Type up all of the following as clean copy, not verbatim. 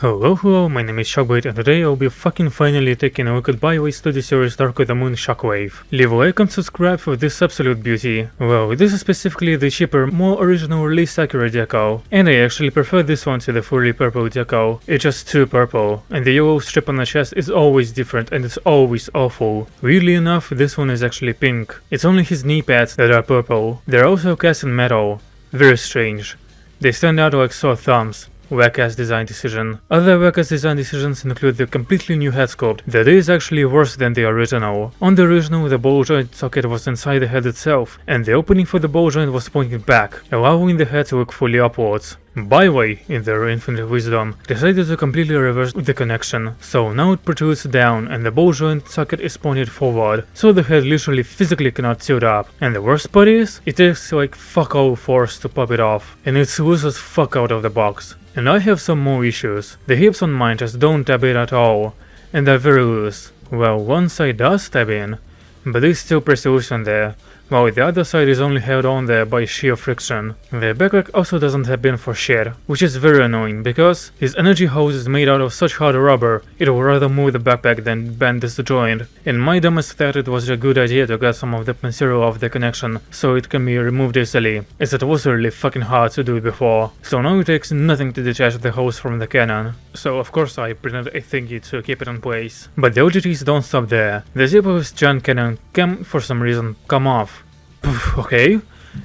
Hello, my name is Shockwave and today I'll be fucking finally taking a look at Baiwei studio series Dark of the Moon Shockwave. Leave a like and subscribe for this absolute beauty. Well, this is specifically the cheaper, more original release accurate decal, and I actually prefer this one to the fully purple decal. It's just too purple, and the yellow strip on the chest is always different and it's always awful. Weirdly enough, this one is actually pink. It's only his knee pads that are purple. They're also cast in metal. Very strange. They stand out like sore thumbs. Whack-ass design decision. Other whack-ass design decisions include the completely new head sculpt that is actually worse than the original. On the original, the ball joint socket was inside the head itself, and the opening for the ball joint was pointed back, allowing the head to look fully upwards. Baiwei, in their infinite wisdom, decided to completely reverse the connection, so now it protrudes down and the ball joint socket is pointed forward, so the head literally physically cannot tilt up. And the worst part is, it takes like fuck all force to pop it off, and it's loose as fuck out of the box. And I have some more issues. The hips on mine just don't tab in at all, and they're very loose. Well, one side does tab in, but there's still pretty loose on there, while the other side is only held on there by sheer friction. The backpack also doesn't have in for shit, which is very annoying because his energy hose is made out of such hard rubber, it will rather move the backpack than bend this joint. And my dumbest thought it was a good idea to get some of the material off the connection so it can be removed easily, as it was really fucking hard to do before. So now it takes nothing to detach the hose from the cannon. So of course I printed a thingy to keep it in place. But the OGTs don't stop there. The zip of his giant cannon can, for some reason, come off. Okay,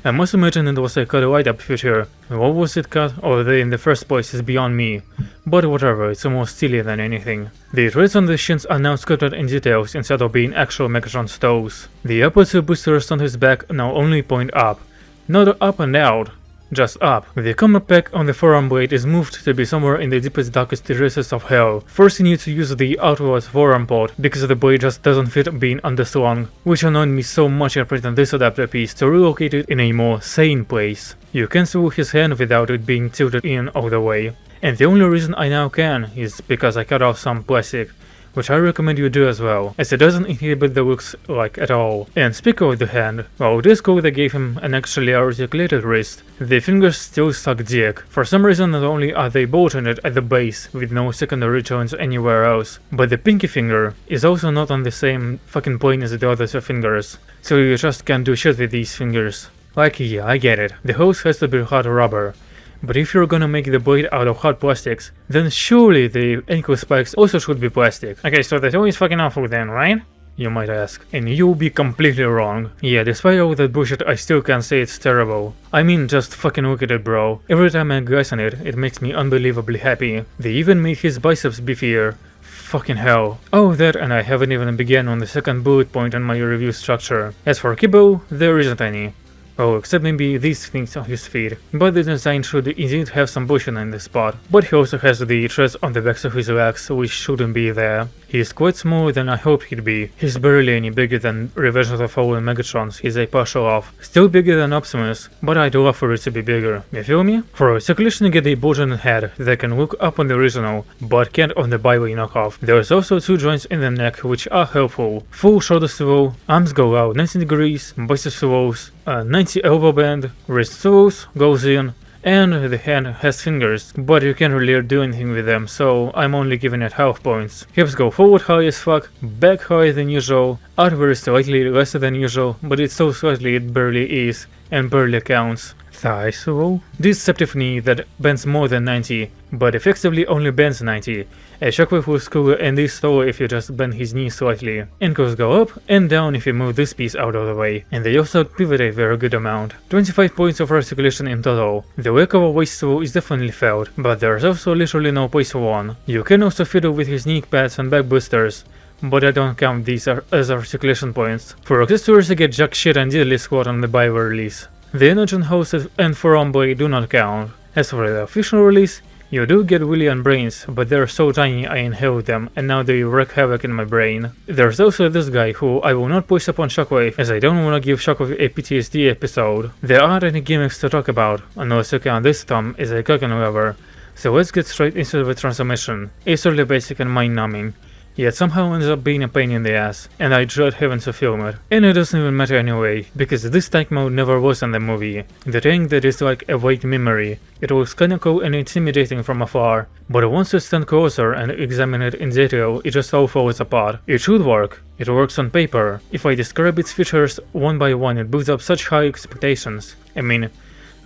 I must imagine it was a cut light up feature. What was it cut or they in the first place is beyond me. But whatever, it's more silly than anything. The threads on the shins are now sculpted in details instead of being actual Megatron's toes. The upper two boosters on his back now only point up. Not up and out, just up. The combat pack on the forearm blade is moved to be somewhere in the deepest darkest recesses of hell, forcing you to use the outward forearm port because the blade just doesn't fit being underslung, which annoyed me so much I printed this adapter piece to relocate it in a more sane place. You can swallow his hand without it being tilted in all the way, and the only reason I now can is because I cut off some plastic, which I recommend you do as well, as it doesn't inhibit the looks like at all. And speaking of the hand, well, this code gave him an actually articulated wrist. The fingers still suck dick. For some reason not only are they ball jointed at the base with no secondary joints anywhere else, but the pinky finger is also not on the same fucking plane as the other two fingers, so you just can't do shit with these fingers. Like, yeah, I get it, the hose has to be hard rubber. But if you're gonna make the blade out of hard plastics, then surely the ankle spikes also should be plastic. Okay, so that's always fucking awful then, right? You might ask. And you'll be completely wrong. Yeah, despite all that bullshit, I still can't say it's terrible. I mean, just fucking look at it, bro. Every time I glance on it, it makes me unbelievably happy. They even made his biceps beefier. Fucking hell. Oh, that, and I haven't even begun on the second bullet point in my review structure. As for Kibo, there isn't any. Oh, except maybe these things on his feet. But the design should indeed have some bushing in this spot. But he also has the threads on the backs of his legs, which shouldn't be there. He is quite smaller than I hoped he'd be. He's barely any bigger than Revenge of the Fallen Megatrons, he's a partial off. Still bigger than Optimus, but I'd love for it to be bigger. You feel me? For circulation, get a bulging head that can look up on the original, but can't on the Baiwei knockoff. There's also two joints in the neck which are helpful. Full shoulder swivel, arms go out 90 degrees, bicep swivels, 90 elbow bend, wrist swivels, goes in, and the hand has fingers, but you can't really do anything with them, so I'm only giving it half points. Hips go forward high as fuck, back higher than usual, out very slightly less than usual, but it's so slightly it barely is, and barely counts. Thigh swivel. Deceptive knee that bends more than 90, but effectively only bends 90. A Shockwave was cooler and is taller if you just bend his knee slightly. Ankles go up and down if you move this piece out of the way, and they also pivot a very good amount. 25 points of articulation in total. The lack of a waist swivel is definitely felt, but there's also literally no place for one. You can also fiddle with his knee pads and back boosters, but I don't count these as articulation points. For accessories I get jack shit and diddly squat on the Baiwei release. The energy hose and forearm blade do not count. As for the official release, you do get Willy and brains, but they're so tiny I inhaled them and now they wreak havoc in my brain. There's also this guy who I will not push upon Shockwave as I don't wanna give Shockwave a PTSD episode. There aren't any gimmicks to talk about, unless you count this thumb as a cock and lever. So let's get straight into the transformation. It's really basic and mind-numbing. yet somehow ends up being a pain in the ass, and I dread having to film it. And it doesn't even matter anyway, because this tank mode never was in the movie. The tank that is like a vague memory. It looks kinda cool and intimidating from afar, but once you stand closer and examine it in detail, it just all falls apart. It should work. It works on paper. If I describe its features one by one, it builds up such high expectations. I mean,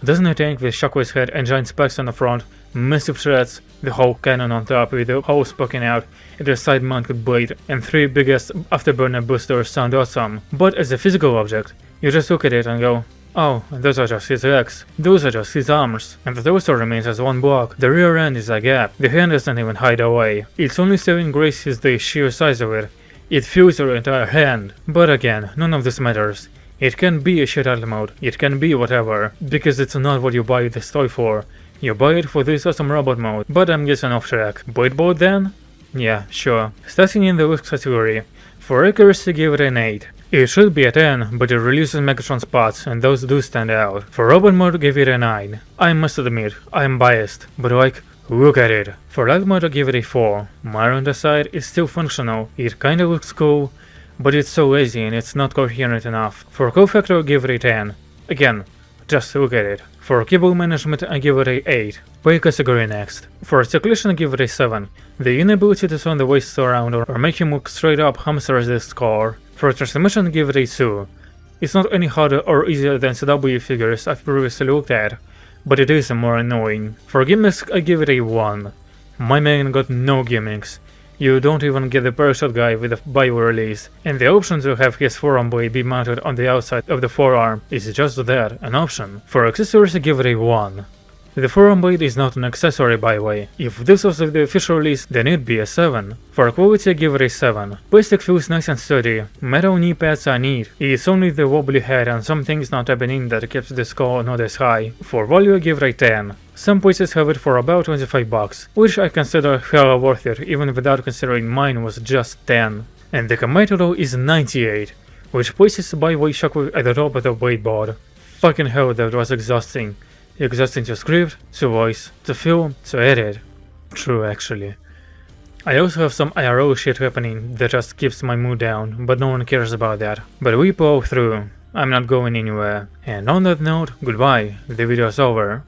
doesn't a tank with Shockwave's head and giant spikes on the front, massive treads, the whole cannon on top with the holes poking out, and a side-mounted blade, and 3 biggest afterburner boosters sound awesome. But as a physical object, you just look at it and go, oh, those are just his legs, those are just his arms, and the torso remains as one block, the rear end is a gap, the hand doesn't even hide away. Its only saving grace is the sheer size of it. It fills your entire hand. But again, none of this matters. It can be a shit-out mode, it can be whatever, because it's not what you buy this toy for. You buy it for this awesome robot mode, but I'm getting off track. Blade board then? Yeah, sure. Starting in the looks category. For accuracy, give it an 8. It should be a 10, but it releases Megatron spots, and those do stand out. For robot mode, give it a 9. I must admit, I'm biased, but like, look at it. For light mode, I give it a 4. Mire on the side is still functional, it kinda looks cool, but it's so lazy and it's not coherent enough. For cool factor, I give it a 10. Again, just look at it. For cable management, I give it a 8. Play category next. For articulation, I give it a 7. The inability to turn the waist around or make him look straight up hammers this score. For transformation, I give it a 2. It's not any harder or easier than CW figures I've previously looked at, but it is more annoying. For gimmicks, I give it a 1. My man got no gimmicks. You don't even get the parachute guy with the Baiwei release, and the option to have his forearm blade be mounted on the outside of the forearm is just that, an option. For accessories, I give it a 1. The forearm blade is not an accessory, by the way. If this was the official release, then it'd be a 7. For quality, I give it a 7. Plastic feels nice and sturdy. Metal knee pads are neat. It's only the wobbly head and some things not happening that keeps the score not as high. For value, I give it a 10. Some places have it for about 25 bucks, which I consider hella worth it, even without considering mine was just 10. And the combined total is 98, which places Baiwei Shockwave at the top of the weight-board. Fucking hell, that was exhausting. Exhausting to script, to voice, to film, to edit. True, actually. I also have some IRL shit happening that just keeps my mood down, but no one cares about that. But we plow through. I'm not going anywhere. And on that note, goodbye, the video's over.